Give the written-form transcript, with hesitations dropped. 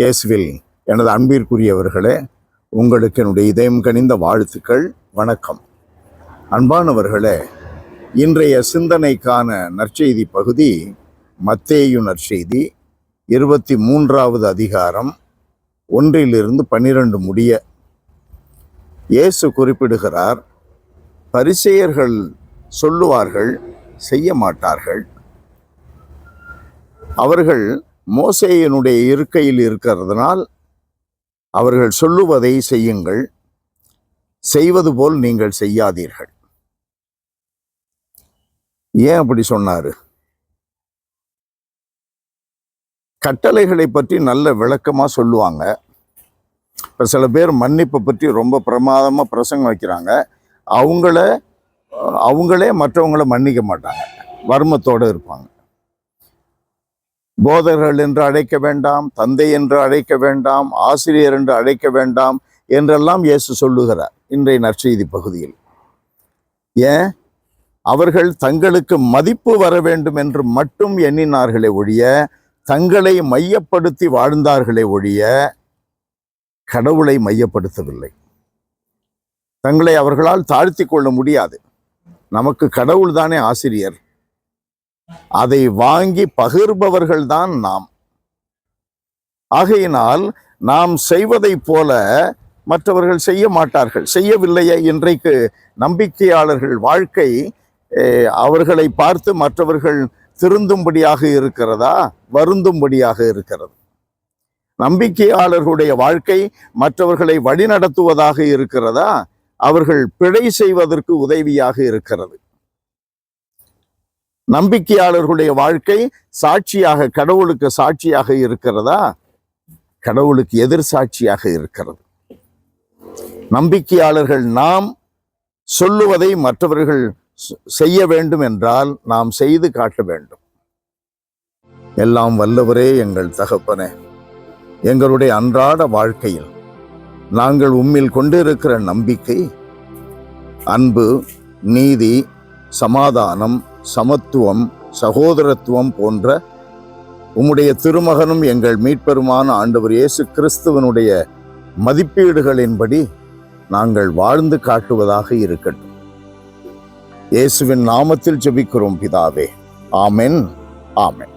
இயேசுவில் எனது அன்பிற்குரியவர்களே, உங்களுக்கு என்னுடைய இதயம் கனிந்த வாழ்த்துக்கள். வணக்கம். அன்பானவர்களே, இன்றைய சிந்தனைக்கான நற்செய்தி பகுதி மத்தேயு நற்செய்தி 23வது அதிகாரம் 1-12 முடிய. இயேசு குறிப்பிடுகிறார், பரிசேயர்கள் சொல்லுவார்கள், செய்ய மாட்டார்கள். அவர்கள் மோசேயினுடைய இருக்கையில் இருக்கிறதுனால் அவர்கள் சொல்லுவதை செய்யுங்கள், செய்வது போல் நீங்கள் செய்யாதீர்கள். ஏன் அப்படி சொன்னாரு? கட்டளைகளை பற்றி நல்ல விளக்கமா சொல்லுவாங்க. இப்போ சில பேர் மன்னிப்பை பற்றி ரொம்ப பிரமாதமா பிரசங்கம் வைக்கிறாங்க. அவங்களே மற்றவங்கள மன்னிக்க மாட்டாங்க, வர்மத்தோடு இருப்பாங்க. போதகர்கள் என்று அழைக்க வேண்டாம், தந்தை என்று அழைக்க வேண்டாம், ஆசிரியர் என்று அழைக்க வேண்டாம் என்றெல்லாம் இயேசு சொல்லுகிறார் இன்றைய நற்செய்தி பகுதியில். ஏன்? அவர்கள் தங்களுக்கு மதிப்பு வர வேண்டும் என்று மட்டும் எண்ணினார்களே ஒழிய, தங்களை மையப்படுத்தி வாழ்ந்தார்களே ஒழிய கடவுளை மையப்படுத்தவில்லை. தங்களை அவர்களால் தாழ்த்தி கொள்ள முடியாது. நமக்கு கடவுள் தானே ஆசிரியர். அதை வாங்கி பகிர்பவர்கள் தான் நாம். ஆகையினால் நாம் செய்வதை போல மற்றவர்கள் செய்ய மாட்டார்கள். செய்யவில்லையே. இன்றைக்கு நம்பிக்கையாளர்கள் வாழ்க்கை அவர்களை பார்த்து மற்றவர்கள் திருந்தும்படியாக இருக்கிறதா, வருந்தும்படியாக இருக்கிறது? நம்பிக்கையாளர்களுடைய வாழ்க்கை மற்றவர்களை வழிநடத்துவதாக இருக்கிறதா, அவர்கள் பிழை செய்வதற்கு உதவியாக இருக்கிறது? நம்பிக்கையாளர்களுடைய வாழ்க்கை சாட்சியாக, கடவுளுக்கு சாட்சியாக இருக்கிறதா, கடவுளுக்கு எதிர் சாட்சியாக இருக்கிறது? நம்பிக்கையாளர்கள் நாம் சொல்லுவதை மற்றவர்கள் செய்ய வேண்டும் என்றால் நாம் செய்து காட்ட வேண்டும். எல்லாம் வல்லவரே எங்கள் தகப்பனே, எங்களுடைய அன்றாட வாழ்க்கையில் நாங்கள் உம்மில் கொண்டிருக்கிற நம்பிக்கை, அன்பு, நீதி, சமாதானம், சமத்துவம், சகோதரத்துவம் போன்ற உம்முடைய திருமகனும் எங்கள் மீட்பெருமான ஆண்டவர் இயேசு கிறிஸ்துவனுடைய மதிப்பீடுகளின்படி நாங்கள் வாழ்ந்து காட்டுவதாக இருக்கட்டும். இயேசுவின் நாமத்தில் ஜெபிக்கிறோம் பிதாவே. ஆமென். ஆமென்.